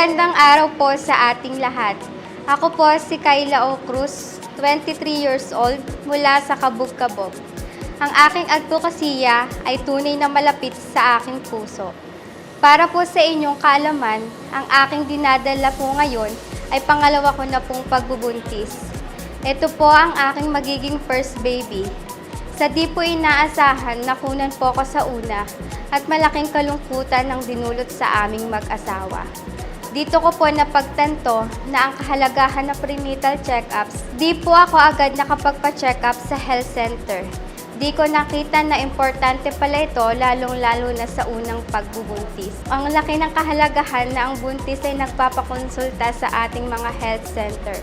Magandang araw po sa ating lahat. Ako po si Kayla O. Cruz, 23 years old, mula sa Kabug-Kabog. Ang aking advokasya ay tunay na malapit sa aking puso. Para po sa inyong kaalaman, ang aking dinadala po ngayon ay pangalawa ko na pong pagbubuntis. Ito po ang aking magiging first baby. Sa di po inaasahan, nakunan po ako sa una at malaking kalungkutan ang dinulot sa aming mag-asawa. Dito ko po napagtanto na ang kahalagahan ng prenatal check-ups, di po ako agad nakapagpa-check-up sa health center. Di ko nakita na importante pala ito lalong-lalo na sa unang pagbubuntis. Ang laki ng kahalagahan na ang buntis ay nagpapakonsulta sa ating mga health center.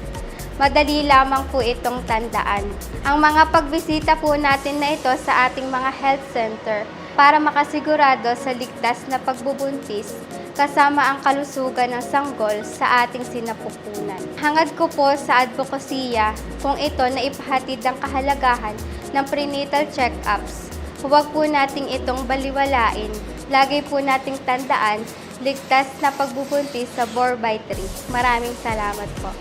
Madali lamang po itong tandaan. Ang mga pagbisita po natin na ito sa ating mga health center para makasigurado sa ligtas na pagbubuntis kasama ang kalusugan ng sanggol sa ating sinapupunan. Hangad ko po sa advokasya kung ito na ipahatid ang kahalagahan ng prenatal check-ups. Huwag po nating itong baliwalain. Lagi po nating tandaan ligtas na pagbubuntis sa 4x3. Maraming salamat po.